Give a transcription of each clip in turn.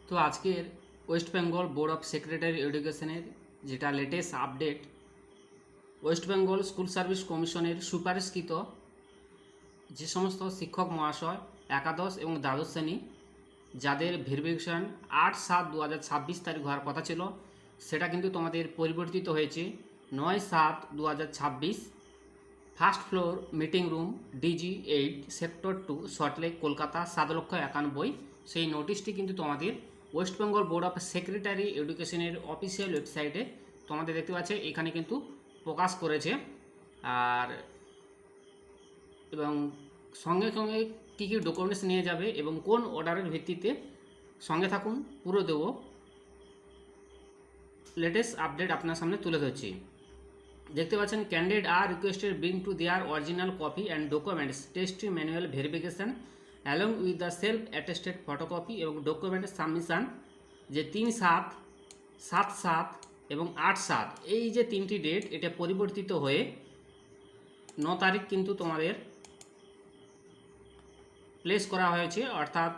তো আজকের West Bengal board of secretary এডুকেশনের যেটা latest update, West Bengal school service কমিশনের সুপারিশকৃত যে সমস্ত শিক্ষক মহাশয় একাদশ এবং দ্বাদশ শ্রেণী যাদের ভেরিফিকেশন 8/7/2026 তারিখ হওয়ার কথা ছিল, সেটা কিন্তু তোমাদের পরিবর্তিত হয়েছে 9/7/2026। First floor meeting room DG8 sector 2 Salt Lake Kolkata 7,91,000। সেই নোটিশটি কিন্তু তোমাদের West Bengal board of secretary এডুকেশনের অফিসিয়াল ওয়েবসাইটে তোমাদের দেখতে পাচ্ছে, এখানে কিন্তু প্রকাশ করেছে। আর এবং সঙ্গে সঙ্গে কী কী ডকুমেন্টস নিয়ে যাবে এবং কোন অর্ডারের ভিত্তিতে, সঙ্গে থাকুন, পুরো দেবো লেটেস্ট আপডেট আপনার সামনে তুলে ধরছি। দেখতে পাচ্ছেন, candidate are requested bring to their original copy and documents test manual verification along with the self attested photocopy এবং ডকুমেন্ট সাবমিশন, যে 3/7, 7/7 এবং 8/7 এই যে তিনটি ডেট, এটা পরিবর্তিত হয়ে 9 তারিখ কিন্তু তোমাদের প্লেস করা হয়েছে, অর্থাৎ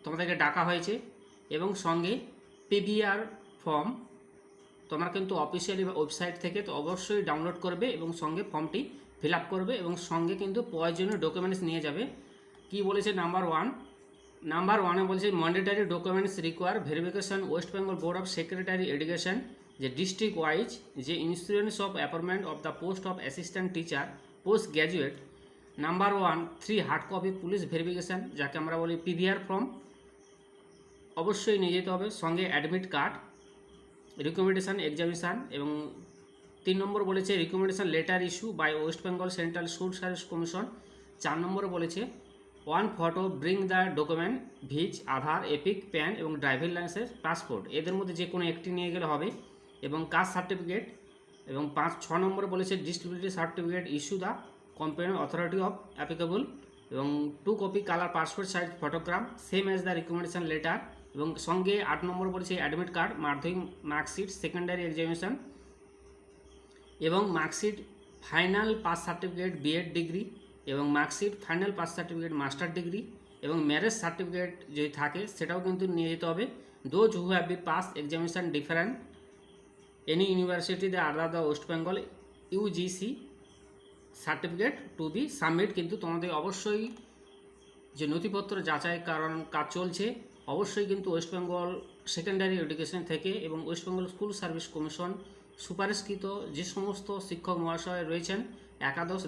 তোমাদেরকে ডাকা হয়েছে। এবং সঙ্গে PVR ফর্ম তোমরা কিন্তু অফিসিয়ালি ওয়েবসাইট থেকে তো অবশ্যই ডাউনলোড করবে এবং সঙ্গে ফর্মটি ফিল আপ করবে এবং সঙ্গে কিন্তু প্রয়োজনীয় ডকুমেন্টস নিয়ে যাবে। কি বলেছে নাম্বার ওয়ানে বলেছে, mandatory documents require verification West Bengal board of secretary education, যে ডিস্ট্রিক্ট ওয়াইজ যে insurance of appointment of the post of assistant teacher post graduate. Number 1 3 hard copy police verification, যাকে আমরা বলি PVR ফর্ম, অবশ্যই নিয়ে যেতে হবে। সঙ্গে অ্যাডমিট কার্ড, রিকমেন্ডেশন এক্সামিনেশান। এবং 3 নম্বর বলেছে recommendation letter issue by West Bengal Central School service Commission. 4 নম্বরে বলেছে 1 photo bring the document which Aadhaar, EPIC, PAN এবং ড্রাইভিং লাইসেন্স, পাসপোর্ট, এদের মধ্যে যে কোনো একটি নিয়ে গেলে হবে। এবং কাস্ট সার্টিফিকেট। এবং 6 নম্বরে বলেছে disability certificate issue the competent authority of applicable. এবং 2 copy colour passport size photograph same as the recommendation letter. এবং সঙ্গে 8 নম্বর বলেছে admit card, Madhyamik marksheet, secondary examination এবং marksheet, final pass certificate BEd degree এবং marksheet, final pass certificate master degree এবং marriage certificate যদি থাকে সেটাও কিন্তু নিয়ে যেতে হবে। Those who have be pass examination different any university the other the West Bengal UGC certificate two B submit. কিন্তু তোমাদের অবশ্যই যে নথিপত্র যাচাই কারণ কাজ চলছে, অবশ্যই কিন্তু ওয়েস্ট বেঙ্গল সেকেন্ডারি এডুকেশন থেকে এবং West Bengal school service commission সুপারিশকৃত যে সমস্ত শিক্ষক মহাশয় রয়েছেন একাদশ,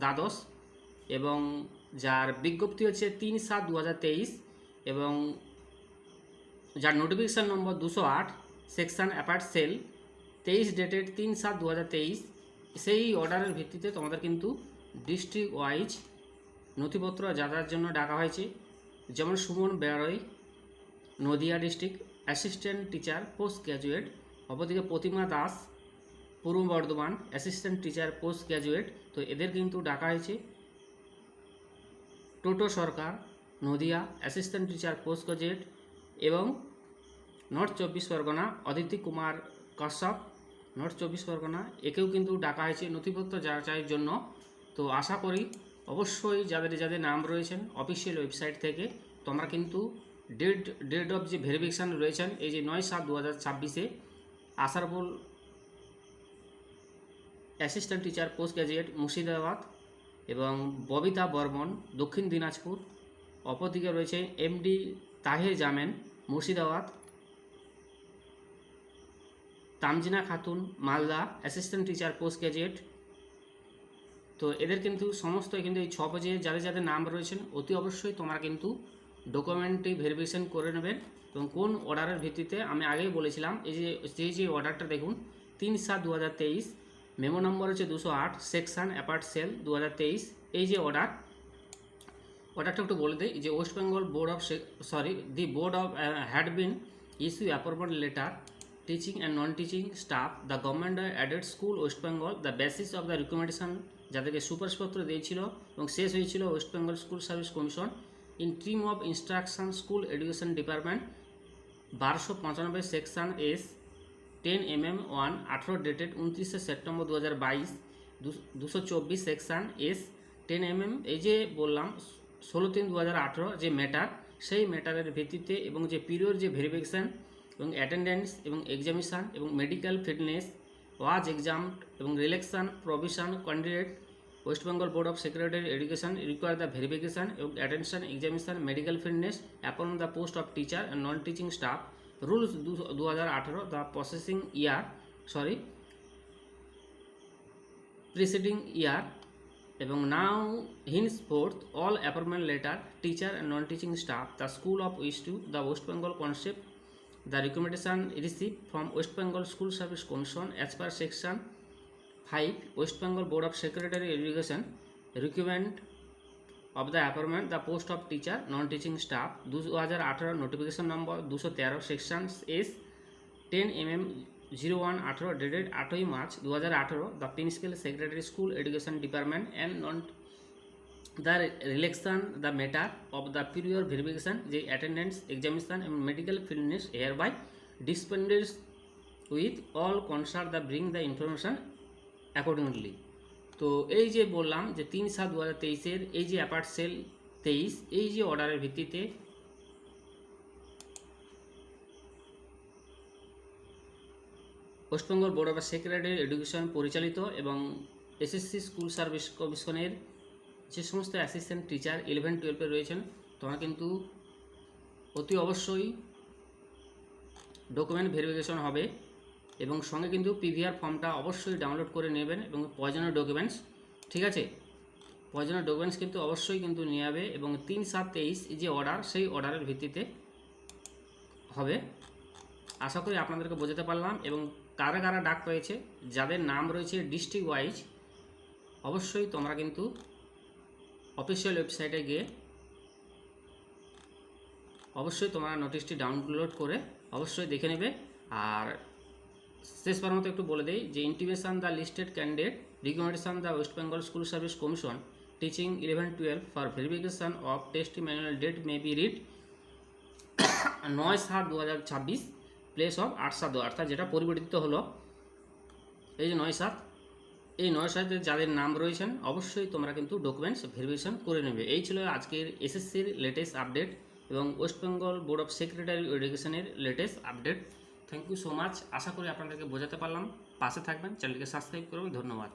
দ্বাদশ, এবং যার বিজ্ঞপ্তি হচ্ছে 3/7/2023 এবং যার notification number 208 section apart cell 23 dated 3/7/2023, সেই অর্ডারের ভিত্তিতে তোমাদের কিন্তু ডিস্ট্রিক্ট ওয়াইজ নথিপত্র যাতায়াতের জন্য ডাকা হয়েছে। যেমন সুমন বেরোয়, Nadia district assistant teacher post graduate. অপরদিকে Pratima Das, Purba Bardhaman assistant teacher post graduate. তো এদের কিন্তু ডাকা হয়েছে। Toto Sarkar, Nadia assistant teacher post graduate. এবং নর্থ 24 পরগনা অদিতি কুমার কাশ্যপ, নর্থ 24 পরগনা, একেও কিন্তু ডাকা হয়েছে নথিপত্র যাচাইয়ের জন্য। তো আশা করি অবশ্যই যাদের যাদের নাম রয়েছেন অফিসিয়াল ওয়েবসাইট থেকে তোমরা কিন্তু ডেট অফ যে ভেরিফিকেশান রয়েছেন এই যে 9/7/2026 Asarpur assistant teacher post graduate Murshidabad এবং ববিতা বর্মন দক্ষিণ দিনাজপুর। অপরদিকে রয়েছে MD Tahir Jamen Murshidabad, Tamjina Khatun Malda assistant teacher post graduate. তো এদের কিন্তু সমস্ত কিন্তু এই 6 পেজে যাদের যাদের নাম রয়েছেন অতি অবশ্যই তোমরা কিন্তু ডকুমেন্টটি ভেরিফিকেশন করে নেবেন। এবং কোন অর্ডারের ভিত্তিতে আমি আগেই বলেছিলাম, এই যে অর্ডারটা দেখুন 3/7/2023, মেমো নম্বর হচ্ছে 208, সেকশন অ্যাপার্ট সেল 2023। এই যে অর্ডারটা একটু বলে দিই, যে West Bengal board of the board of had been issue appointment letter teaching and non teaching staff the government added school West Bengal the basis of the recommendation, যাদেরকে সুপারিশপত্র দিয়েছিল এবং শেষ হয়েছিল West Bengal school service commission in team of instruction school education department 1295 section S 10 mm 1 18 dated 29 September 2022, 224 section S 10 mm এই যে বললাম 16/3/2018 যে matter সেই ম্যাটারের ভিত্তিতে এবং যে পিরিয়ড যে ভেরিফিকেশান এবং অ্যাটেন্ডেন্স এবং এক্সামিশান এবং মেডিকেল ফিটনেস ওয়াজ এক্সাম এবং selection provision candidate west Bengal board of secretary education require the verification এবং attention examination medical fitness upon the post of teacher and non teaching staff rules 2018 the processing year preceding year এবং now henceforth all appointment letter teacher and non-teaching staff the school of wish to the West Bengal concept the recommendation received from West Bengal School Service Commission as per section 5 West Bengal Board of Secretary Education requirement of the appointment the post of teacher non-teaching staff 2018 notification number 213 section S 10 mm 0118 dated 8 March 2018 the Principal Secretary School Education Department and non the election the matter of the period verification the attendance examination and medical fitness hereby dispensed with all concerned the bring the information accordingly. তো এই যে বললাম যে 3/7/2023 এই যে apart cell 23 এই যে অর্ডারের ভিত্তিতে West Bengal board of secretary education পরিচালিত এবং এসএসসি স্কুল সার্ভিস কমিশনের যে সমস্ত অ্যাসিস্ট্যান্ট টিচার 11-12 রয়েছেন তোমরা কিন্তু অতি অবশ্যই ডকুমেন্ট ভেরিফিকেশন হবে এবং সঙ্গে কিন্তু পিভিআর ফর্মটা অবশ্যই ডাউনলোড করে নেবেন এবং প্রয়োজনীয় ডকুমেন্টস ঠিক আছে প্রয়োজনীয় ডকুমেন্টস কিন্তু অবশ্যই কিন্তু নিয়ে যাবে এবং 3/7/23 যে অর্ডার সেই অর্ডারের ভিত্তিতে হবে। আশা করি আপনাদেরকে বোঝাতে পারলাম এবং কারা কারা ডাক পেয়েছে যাদের নাম রয়েছে ডিস্ট্রিক্ট ওয়াইজ অবশ্যই তোমরা কিন্তু অফিসিয়াল ওয়েবসাইটে গিয়ে অবশ্যই তোমরা নোটিশটি ডাউনলোড করে অবশ্যই দেখে নেবে। আর শেষবার মতো একটু বলে দেই যে intimation the listed candidate recommendation the West Bengal school service Commission teaching 11-12 for verification of test manual date may be read 9/7/2026 place of 8/7 অর্থাৎ যেটা পরিবর্তিত হলো এই যে 9/7 এই 9/7 যাদের নাম রয়েছেন অবশ্যই তোমরা কিন্তু ডকুমেন্টস ভেরিফিকেশন করে নেবে। এই ছিল আজকের এসএসসির লেটেস্ট আপডেট এবং West Bengal board of secretary এডুকেশনের latest update. Thank you so much. আশা করি আপনাদেরকে বোঝাতে পারলাম। পাশে থাকবেন, চ্যানেলকে সাবস্ক্রাইব করবেন। ধন্যবাদ।